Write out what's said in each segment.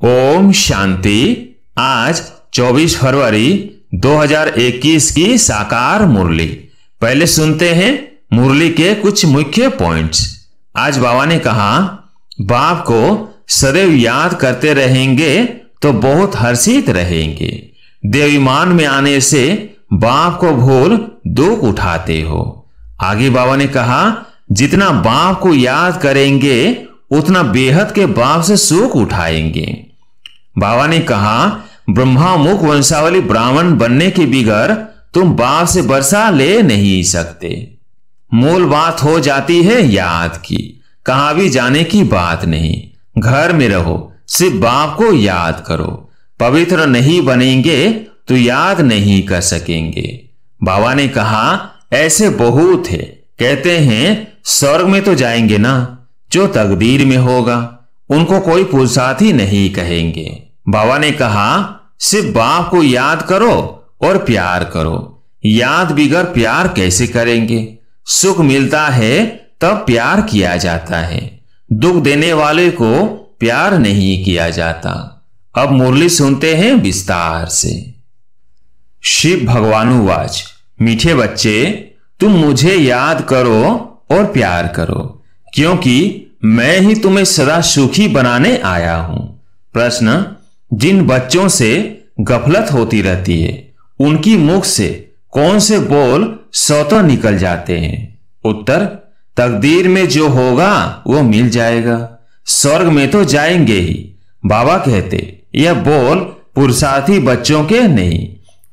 ओम शांति। आज 24 फरवरी 2021 की साकार मुरली। पहले सुनते हैं मुरली के कुछ मुख्य पॉइंट्स। आज बाबा ने कहा, बाप को सदैव याद करते रहेंगे तो बहुत हर्षित रहेंगे। देवीमान में आने से बाप को भूल दुख उठाते हो। आगे बाबा ने कहा, जितना बाप को याद करेंगे उतना बेहद के बाप से सुख उठाएंगे। बाबा ने कहा, ब्रह्मा मुख वंशावली ब्राह्मण बनने के बिगर तुम बाप से वर्षा ले नहीं सकते। मूल बात हो जाती है याद की, कहां भी जाने की बात नहीं। घर में रहो, सिर्फ बाप को याद करो। पवित्र नहीं बनेंगे तो याद नहीं कर सकेंगे। बाबा ने कहा, ऐसे बहुत है, कहते हैं स्वर्ग में तो जाएंगे ना, जो तकदीर में होगा उनको कोई पुरुषार्थ ही नहीं कहेंगे। बाबा ने कहा, सिर्फ बाप को याद करो और प्यार करो। याद बिगर प्यार कैसे करेंगे? सुख मिलता है तब प्यार किया जाता है, दुख देने वाले को प्यार नहीं किया जाता। अब मुरली सुनते हैं विस्तार से। शिव भगवानुवाच, मीठे बच्चे, तुम मुझे याद करो और प्यार करो, क्योंकि मैं ही तुम्हें सदा सुखी बनाने आया हूं। प्रश्न, जिन बच्चों से गफलत होती रहती है उनकी मुख से कौन से बोल स्वतः निकल जाते हैं? उत्तर, तकदीर में जो होगा वो मिल जाएगा, स्वर्ग में तो जाएंगे ही। बाबा कहते, यह बोल पुरुषार्थी बच्चों के नहीं,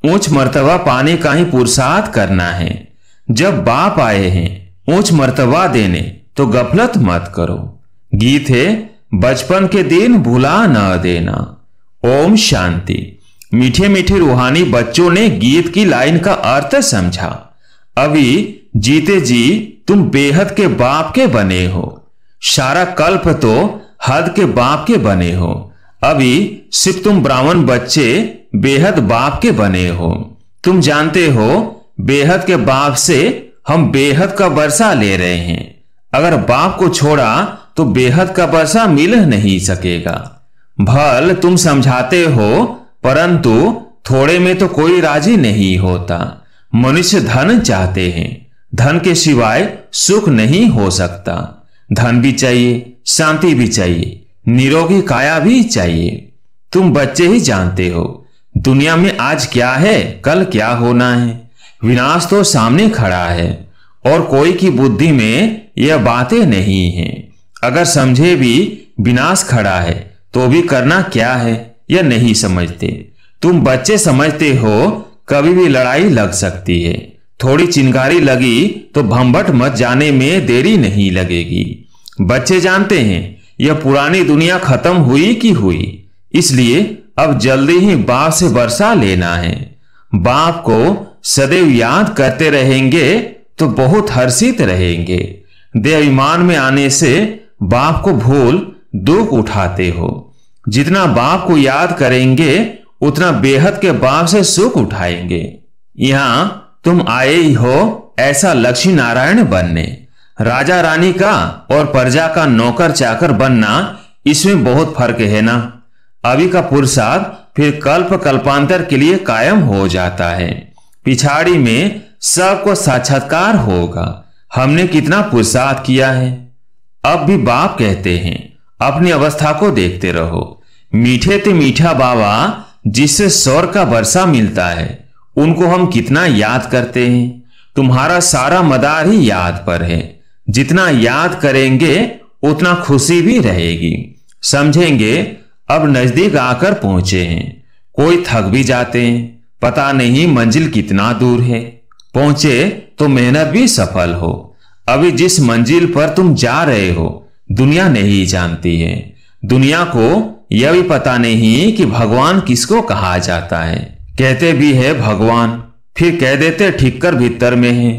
ऊंच मर्तबा पाने का ही पुरुषार्थ करना है। जब बाप आए हैं ऊंच मर्तबा देने तो गफलत मत करो। गीत है, बचपन के दिन भुला न देना। ओम शांति। मीठे मीठे रूहानी बच्चों ने गीत की लाइन का अर्थ समझा। अभी जीते जी तुम बेहद के बाप के बने हो, सारा कल्प तो हद के बाप के बने हो। अभी सिर्फ तुम ब्राह्मण बच्चे बेहद बाप के बने हो। तुम जानते हो बेहद के बाप से हम बेहद का वर्षा ले रहे हैं। अगर बाप को छोड़ा तो बेहद का वर्षा मिल नहीं सकेगा। भल तुम समझाते हो, परंतु थोड़े में तो कोई राजी नहीं होता। मनुष्य धन चाहते हैं, धन के सिवाय सुख नहीं हो सकता। धन भी चाहिए, शांति भी चाहिए, निरोगी काया भी चाहिए। तुम बच्चे ही जानते हो दुनिया में आज क्या है, कल क्या होना है। विनाश तो सामने खड़ा है और कोई की बुद्धि में यह बातें नहीं है। अगर समझे भी विनाश खड़ा है तो भी करना क्या है यह नहीं समझते। तुम बच्चे समझते हो कभी भी लड़ाई लग सकती है, थोड़ी चिंगारी लगी तो भंभट मच जाने में देरी नहीं लगेगी। बच्चे जानते हैं यह पुरानी दुनिया खत्म हुई कि हुई, इसलिए अब जल्दी ही बाप से वर्षा लेना है। बाप को सदैव याद करते रहेंगे तो बहुत हर्षित रहेंगे। देहाभिमान में आने से बाप को भूल दुख उठाते हो। जितना बाप को याद करेंगे उतना बेहद के बाप से सुख उठाएंगे। यहां तुम आए ही हो ऐसा लक्ष्मी नारायण बनने। राजा रानी का और प्रजा का नौकर चाकर बनना, इसमें बहुत फर्क है ना। अभी का पुरुषार्थ फिर कल्प कल्पांतर के लिए कायम हो जाता है। पिछाड़ी में सबको साक्षात्कार होगा। हमने कितना पुरुषार्थ किया है। अब भी बाप कहते हैं अपनी अवस्था को देखते रहो। मीठे ते मीठा बाबा जिससे स्वर्ग का वर्षा मिलता है उनको हम कितना याद करते हैं। तुम्हारा सारा मदार ही याद पर है। जितना याद करेंगे उतना खुशी भी रहेगी। समझेंगे अब नजदीक आकर पहुंचे हैं। कोई थक भी जाते हैं, पता नहीं मंजिल कितना दूर है। पहुंचे तो मेहनत भी सफल हो। अभी जिस मंजिल पर तुम जा रहे हो दुनिया नहीं जानती है। दुनिया को यह भी पता नहीं कि भगवान किसको कहा जाता है। कहते भी है भगवान, फिर कह देते ठीक कर भीतर में है।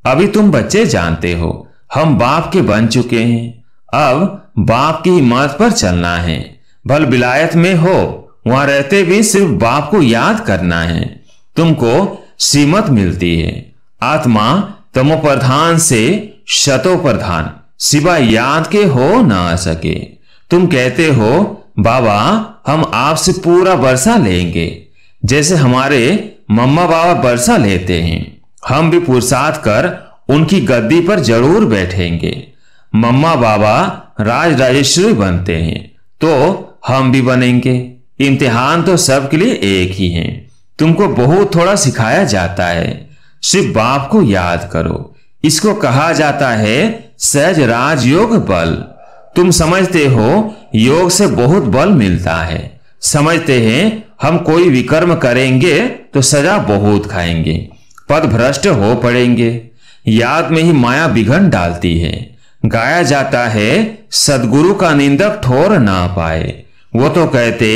अभी तुम बच्चे जानते हो हम बाप के बन चुके हैं। अब बाप की हिम्मत पर चलना है। भल विलायत में हो, वहां रहते भी सिर्फ बाप को याद करना है। तुमको सीमत मिलती है। आत्मा तमो प्रधान से शतो प्रधान, सिवा याद के हो ना सके। तुम कहते हो बाबा हम आपसे पूरा बरसा लेंगे, जैसे हमारे मम्मा बाबा बरसा लेते हैं। हम भी पुरुषार्थ कर उनकी गद्दी पर जरूर बैठेंगे। मम्मा बाबा राज राजेश्वरी बनते हैं तो हम भी बनेंगे। इम्तिहान तो सबके लिए एक ही है। तुमको बहुत थोड़ा सिखाया जाता है, सिर्फ बाप को याद करो। इसको कहा जाता है सहज राजयोग बल। तुम समझते हो योग से बहुत बल मिलता है। समझते हैं हम कोई विकर्म करेंगे तो सजा बहुत खाएंगे, पद भ्रष्ट हो पड़ेंगे। याद में ही माया बिघन डालती है। गाया जाता है सदगुरु का निंदक ठोर ना पाए। वो तो कहते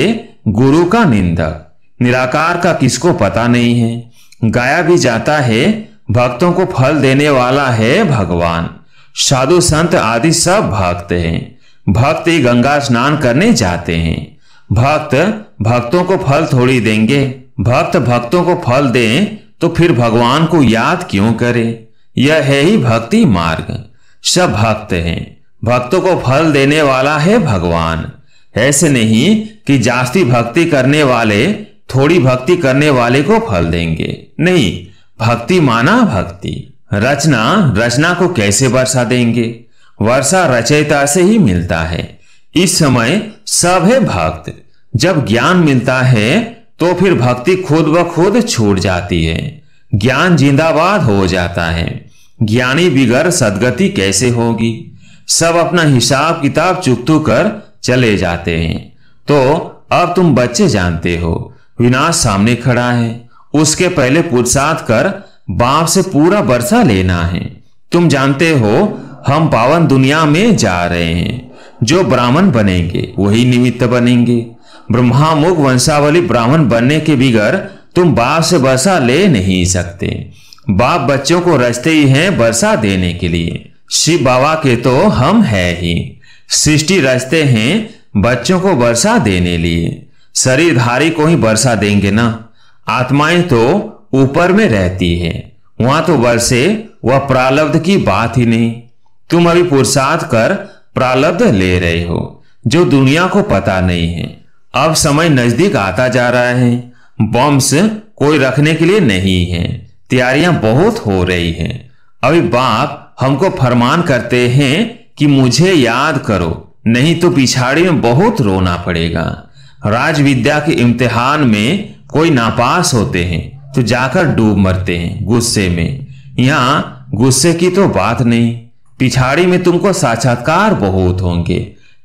गुरु का निंदक, निराकार का किसको पता नहीं है। गाया भी जाता है भक्तों को फल देने वाला है भगवान। साधु संत आदि सब भक्त हैं। भक्त ही गंगा स्नान करने जाते हैं। भक्त भक्तों को फल थोड़ी देंगे। भक्त भक्तों को फल दें तो फिर भगवान को याद क्यों करे। यह है ही भक्ति मार्ग। सब भक्त हैं, भक्तों को फल देने वाला है भगवान। ऐसे नहीं कि जास्ती भक्ति करने वाले थोड़ी भक्ति करने वाले को फल देंगे। नहीं, भक्ति माना भक्ति। रचना को कैसे वर्षा देंगे। वर्षा रचयिता से ही मिलता है। इस समय सब है भक्त। जब ज्ञान मिलता है तो फिर भक्ति खुद ब खुद छूट जाती है। ज्ञान जिंदाबाद हो जाता है। ज्ञानी बिगर सदगति कैसे होगी। सब अपना हिसाब किताब चुकतू कर चले जाते हैं। तो अब तुम बच्चे जानते हो विनाश सामने खड़ा है। उसके पहले पुरुषार्थ कर बाप से पूरा बरसा लेना है। तुम जानते हो हम पावन दुनिया में जा रहे हैं। जो ब्राह्मण बनेंगे वही निमित्त बनेंगे। ब्रह्मामुख वंशावली ब्राह्मण बनने के बिगर तुम बाप से बरसा ले नहीं सकते। बाप बच्चों को रचते ही हैं बरसा देने के लिए। शिव बाबा के तो हम है ही। सृष्टि रचते हैं बच्चों को बरसा देने लिए। शरीरधारी को ही बरसा देंगे ना। आत्माएं तो ऊपर में रहती है, वहां तो बरसे वह प्रारब्ध की बात ही नहीं। तुम अभी पुरुषार्थ कर प्रारब्ध ले रहे हो जो दुनिया को पता नहीं है। अब समय नजदीक आता जा रहा है। बम्स कोई रखने के लिए नहीं है। तैयारियां बहुत हो रही हैं। अभी बाप हमको फरमान करते हैं कि मुझे याद करो, नहीं तो पिछाड़ी में बहुत रोना पड़ेगा। राज विद्या के इम्तिहान में कोई नापास होते हैं तो जाकर डूब मरते हैं गुस्से में। यहाँ गुस्से की तो बात नहीं। पिछाड़ी में तुमको साक्षात्कार बहुत होंगे।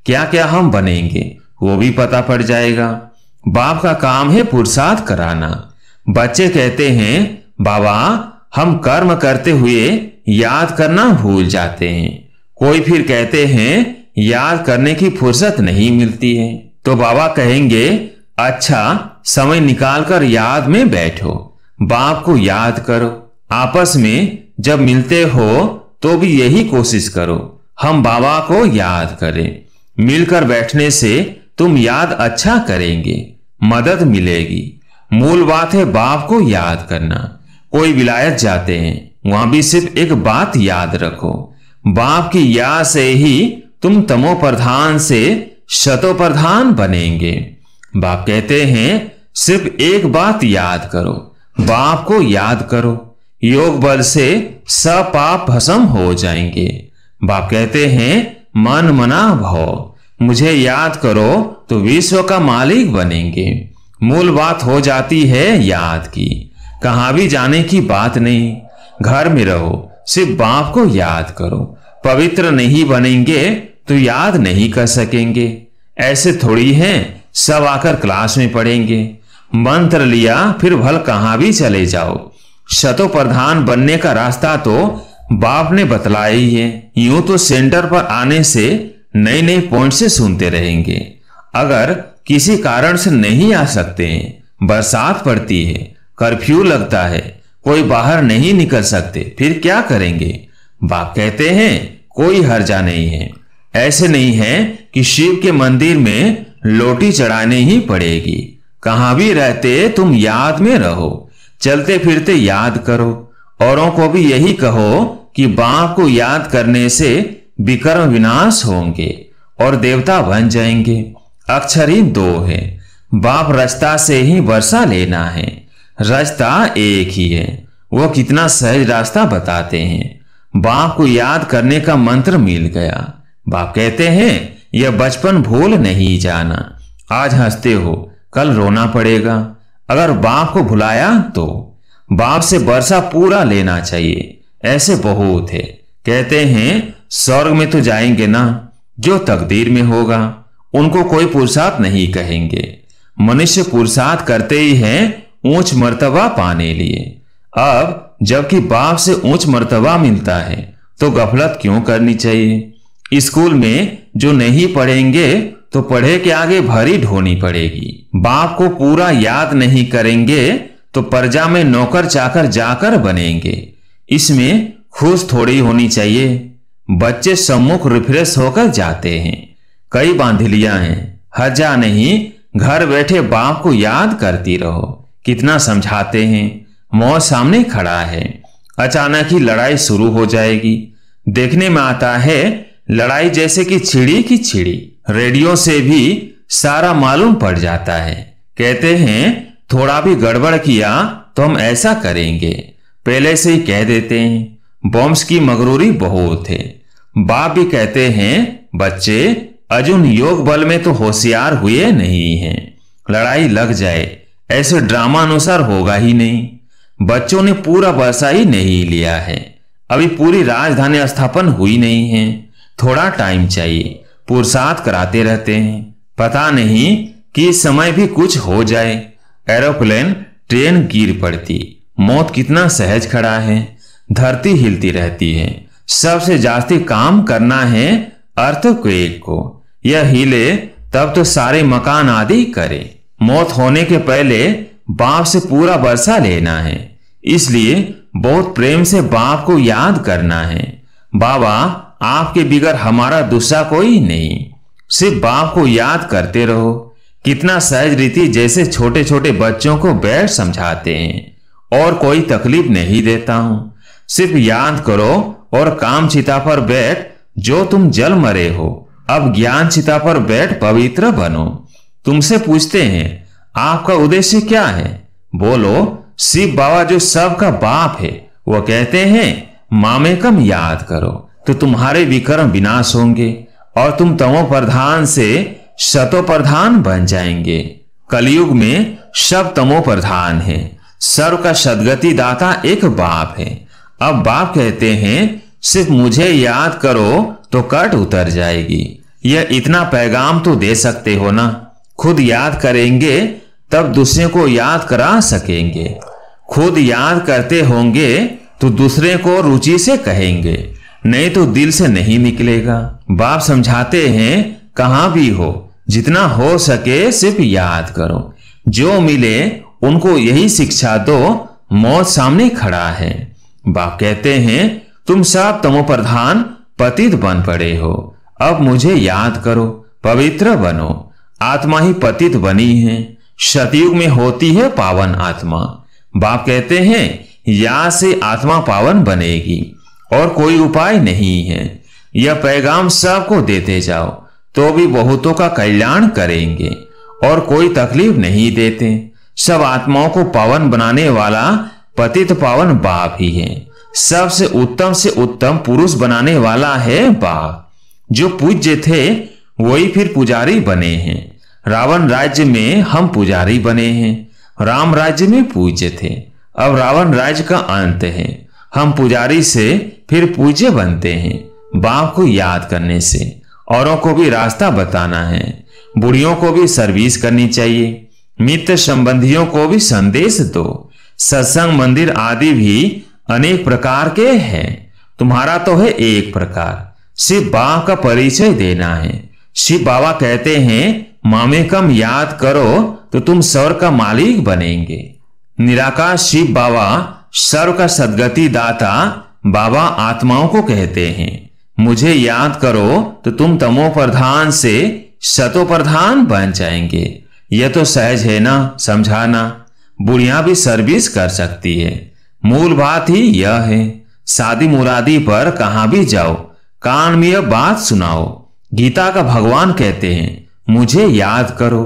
क्या क्या हम बनेंगे वो भी पता पड़ जाएगा। बाप का काम है पुरुषार्थ कराना। बच्चे कहते हैं बाबा हम कर्म करते हुए याद करना भूल जाते हैं। कोई फिर कहते हैं याद करने की फुर्सत नहीं मिलती है। तो बाबा कहेंगे अच्छा समय निकालकर याद में बैठो, बाप को याद करो। आपस में जब मिलते हो तो भी यही कोशिश करो हम बाबा को याद करें। मिलकर बैठने से तुम याद अच्छा करेंगे, मदद मिलेगी। मूल बात है बाप को याद करना। कोई विलायत जाते हैं वहां भी सिर्फ एक बात याद रखो, बाप की याद से ही तुम तमो प्रधान से शतो प्रधान बनेंगे। बाप कहते हैं सिर्फ एक बात याद करो, बाप को याद करो। योग बल से सब पाप भस्म हो जाएंगे। बाप कहते हैं मन मना भव, मुझे याद करो तो विश्व का मालिक बनेंगे। मूल बात हो जाती है याद की। कहां भी जाने की बात नहीं। घर में रहो, सिर्फ बाप को याद करो। पवित्र नहीं बनेंगे तो याद नहीं कर सकेंगे। ऐसे थोड़ी है सब आकर क्लास में पढ़ेंगे। मंत्र लिया फिर भल कहां भी चले जाओ। शतो प्रधान बनने का रास्ता तो बाप ने बतलाया ही है। यूं तो सेंटर पर आने से नए नए पॉइंट से सुनते रहेंगे। अगर किसी कारण से नहीं आ सकते हैं, बरसात पड़ती है, कर्फ्यू लगता है, कोई बाहर नहीं निकल सकते, फिर क्या करेंगे। बाप कहते हैं कोई हर्जा नहीं है। ऐसे नहीं है कि शिव के मंदिर में लोटी चढ़ाने ही पड़ेगी। कहां भी रहते तुम याद में रहो, चलते फिरते याद करो। औरों को भी यही कहो कि बाप को याद करने से विकर्म विनाश होंगे और देवता बन जाएंगे। अक्षर ही दो है। बाप रास्ता से ही वर्षा लेना है, रास्ता एक ही है। वो कितना सहज रास्ता बताते हैं। बाप को याद करने का मंत्र मिल गया। बाप कहते हैं यह बचपन भूल नहीं जाना। आज हंसते हो, कल रोना पड़ेगा। अगर बाप को भुलाया तो बाप से वर्षा पूरा लेना चाहिए। ऐसे बहुत है। कहते हैं स्वर्ग में तो जाएंगे ना, जो तकदीर में होगा उनको कोई पुरुषार्थ नहीं कहेंगे। मनुष्य पुरुषार्थ करते ही हैं ऊंच मर्तबा पाने लिए। अब जबकि बाप से ऊंच मर्तबा मिलता है तो गफलत क्यों करनी चाहिए। स्कूल में जो नहीं पढ़ेंगे तो पढ़े के आगे भरी ढोनी पड़ेगी। बाप को पूरा याद नहीं करेंगे तो प्रजा में नौकर चाकर जाकर बनेंगे। इसमें खुश थोड़ी होनी चाहिए। बच्चे सम्मुख रिफ्रेश होकर जाते हैं। कई बांधिलियां हैं, हजा नहीं, घर बैठे बाप को याद करती रहो। कितना समझाते हैं, मौत सामने खड़ा है, अचानक ही लड़ाई शुरू हो जाएगी। देखने में आता है लड़ाई जैसे कि छिड़ी की छिड़ी। रेडियो से भी सारा मालूम पड़ जाता है। कहते हैं थोड़ा भी गड़बड़ किया तो हम ऐसा करेंगे, पहले से ही कह देते हैं। बॉम्ब्स की मगरूरी बहुत है। बाप भी कहते हैं बच्चे अर्जुन योग बल में तो होशियार हुए नहीं हैं। लड़ाई लग जाए ऐसे ड्रामा अनुसार होगा ही नहीं। बच्चों ने पूरा वर्षा ही नहीं लिया है, अभी पूरी राजधानी स्थापन हुई नहीं है। थोड़ा टाइम चाहिए। पुरुषार्थ कराते रहते हैं, पता नहीं कि इस समय भी कुछ हो जाए। एरोप्लेन ट्रेन गिर पड़ती, मौत कितना सहज खड़ा है। धरती हिलती रहती है। सबसे जास्ती काम करना है अर्थक्वेक को। यह हिले तब तो सारे मकान आदि करे। मौत होने के पहले बाप से पूरा वर्षा लेना है। इसलिए बहुत प्रेम से बाप को याद करना है। बाबा आपके बिगर हमारा दूसरा कोई नहीं, सिर्फ बाप को याद करते रहो। कितना सहज रीति जैसे छोटे छोटे बच्चों को बैठ समझाते हैं। और कोई तकलीफ नहीं देता हूं, सिर्फ याद करो और काम चिता पर बैठ जो तुम जल मरे हो। अब ज्ञान चिता पर बैठ पवित्र बनो। तुमसे पूछते हैं आपका उद्देश्य क्या है, बोलो शिव बाबा जो सबका बाप है वो कहते हैं मामेकम याद करो तो तुम्हारे विक्रम विनाश होंगे और तुम तमो प्रधान से शतो प्रधान बन जाएंगे। कलयुग में सब तमो प्रधान है। सर्व का सदगति दाता एक बाप है। अब बाप कहते हैं सिर्फ मुझे याद करो तो कट उतर जाएगी। यह इतना पैगाम तो दे सकते हो ना। खुद याद करेंगे तब दूसरे को याद करा सकेंगे। खुद याद करते होंगे तो दूसरे को रुचि से कहेंगे, नहीं तो दिल से नहीं निकलेगा। बाप समझाते हैं कहां भी हो जितना हो सके सिर्फ याद करो। जो मिले उनको यही शिक्षा दो, मौत सामने खड़ा है। बाप कहते हैं तुम सब तमो प्रधान पतित बन पड़े हो, अब मुझे याद करो, पवित्र बनो। आत्मा ही पतित बनी है। सतयुग में होती है पावन आत्मा। बाप कहते हैं या से आत्मा पावन बनेगी और कोई उपाय नहीं है। यह पैगाम सबको देते जाओ तो भी बहुतों का कल्याण करेंगे और कोई तकलीफ नहीं देते। सब आत्माओं को पावन बनाने वाला पतित पावन बाप ही है। सबसे उत्तम पुरुष बनाने वाला है बाप। जो पूज्य थे वही फिर पुजारी बने हैं। रावण राज्य में हम पुजारी बने हैं, राम राज्य में पूज्य थे। अब रावण राज्य का अंत है। हम पुजारी से फिर पूज्य बनते हैं। बाप को याद करने से औरों को भी रास्ता बताना है। बुढ़ियों को भी सर्विस करनी चाहिए। मित्र संबंधियों को भी संदेश दो। सत्संग मंदिर आदि भी अनेक प्रकार के हैं, तुम्हारा तो है एक प्रकार। शिव बाबा का परिचय देना है। शिव बाबा कहते हैं मामेकम याद करो तो तुम स्वर्ग का मालिक बनेंगे। निराकार शिव बाबा सर्व का सदगति दाता बाबा आत्माओं को कहते हैं मुझे याद करो तो तुम तमो प्रधान से शतो प्रधान बन जाएंगे। यह तो सहज है ना समझाना। बुढ़िया भी सर्विस कर सकती है। मूल बात ही यह है। शादी मुरादी पर कहां भी जाओ कान में यह बात सुनाओ। गीता का भगवान कहते हैं मुझे याद करो।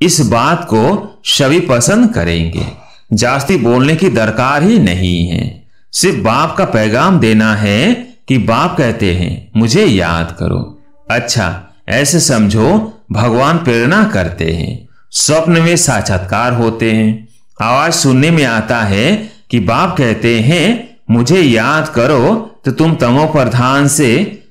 इस बात को सभी पसंद करेंगे। जास्ती बोलने की दरकार ही नहीं है। सिर्फ बाप का पैगाम देना है कि बाप कहते हैं मुझे याद करो। अच्छा, ऐसे समझो भगवान प्रेरणा करते हैं, स्वप्न में साक्षात्कार होते हैं। आवाज सुनने में आता है कि बाप कहते हैं मुझे याद करो, तो तुम तमो प्रधान से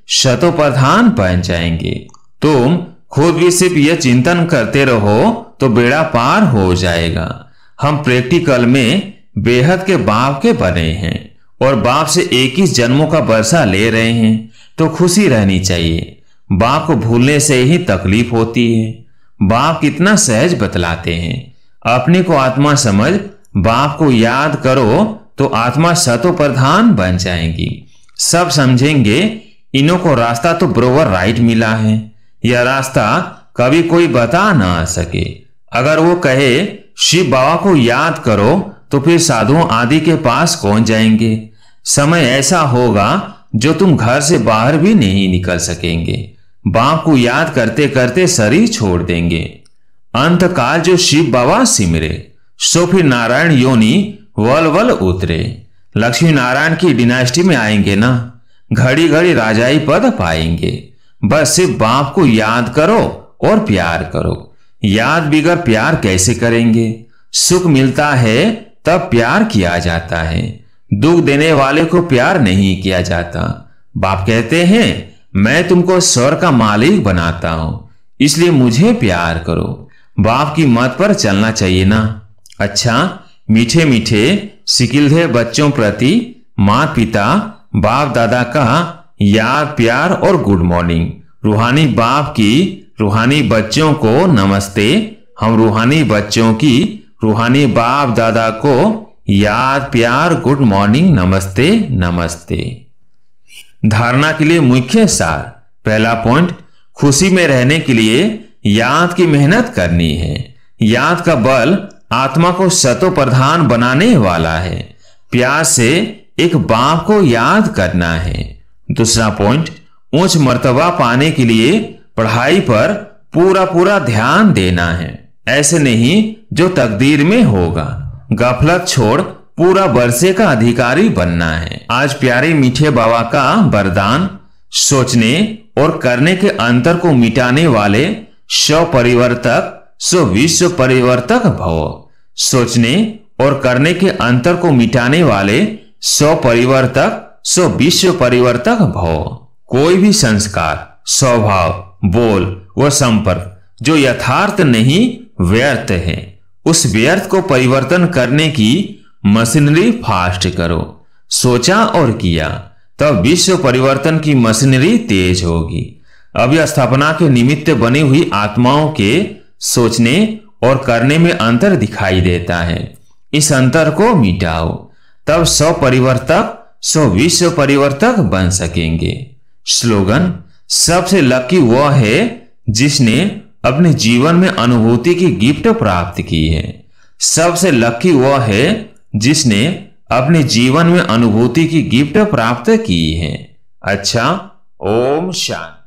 शतो प्रधान बन जाएंगे। तुम खुद भी सिर्फ यह चिंतन करते रहो तो बेड़ा पार हो जाएगा। हम प्रैक्टिकल में बेहद के बाप के बने हैं और बाप से 21 जन्मों का बरसा ले रहे हैं, तो खुशी रहनी चाहिए। बाप को भूलने से ही तकलीफ होती है। बाप कितना सहज बतलाते हैं, अपने को आत्मा समझ बाप को याद करो तो आत्मा शतो प्रधान बन जाएंगी। सब समझेंगे इन्हों को रास्ता तो बरोबर राइट मिला है। यह रास्ता कभी कोई बता ना सके। अगर वो कहे शिव बाबा को याद करो तो फिर साधुओं आदि के पास कौन जाएंगे। समय ऐसा होगा जो तुम घर से बाहर भी नहीं निकल सकेंगे। बाप को याद करते करते शरीर छोड़ देंगे। अंत काल जो शिव बाबा सिमरे, सो फिर नारायण योनि वल वल उतरे। लक्ष्मी नारायण की डिनास्टी में आएंगे ना, घड़ी घड़ी राजाई पद पाएंगे। बस सिर्फ बाप को याद करो और प्यार करो। याद बिगर प्यार कैसे करेंगे। सुख मिलता है तब प्यार किया जाता है, दुख देने वाले को प्यार नहीं किया जाता। बाप कहते हैं मैं तुमको स्वर्ग का मालिक बनाता हूं, इसलिए मुझे प्यार करो। बाप की मत पर चलना चाहिए ना। अच्छा, मीठे मीठे सिकिलधे बच्चों प्रति माता पिता बाप दादा का याद प्यार और गुड मॉर्निंग। रूहानी बाप की रूहानी बच्चों को नमस्ते। हम रूहानी बच्चों की रूहानी बाप दादा को याद प्यार गुड मॉर्निंग नमस्ते नमस्ते। धारणा के लिए मुख्य सार। पहला पॉइंट, खुशी में रहने के लिए याद की मेहनत करनी है। याद का बल आत्मा को शतो प्रधान बनाने वाला है। प्यार से एक बाप को याद करना है। दूसरा पॉइंट, उच्च मर्तबा पाने के लिए पढ़ाई पर पूरा ध्यान देना है। ऐसे नहीं जो तकदीर में होगा। गफलत छोड़ पूरा वर्षे का अधिकारी बनना है। आज प्यारे मीठे बाबा का वरदान, सोचने और करने के अंतर को मिटाने वाले स्व परिवर्तक सो विश्व परिवर्तक भव। सोचने और करने के अंतर को मिटाने वाले स्व परिवर्तक सो विश्व परिवर्तक भव। कोई भी संस्कार, स्वभाव, बोल व संपर्क जो यथार्थ नहीं व्यर्थ है, उस व्यर्थ को परिवर्तन करने की मशीनरी फास्ट करो। सोचा और किया तब विश्व परिवर्तन की मशीनरी तेज होगी। अभी स्थापना के निमित्त बनी हुई आत्माओं के सोचने और करने में अंतर दिखाई देता है। इस अंतर को मिटाओ, तब स्व परिवर्तक सो विश्व परिवर्तक बन सकेंगे। स्लोगन, सबसे लकी वह है जिसने अपने जीवन में अनुभूति की गिफ्ट प्राप्त की है। सबसे लकी वह है जिसने अपने जीवन में अनुभूति की गिफ्ट प्राप्त की है। अच्छा, ओम शांति।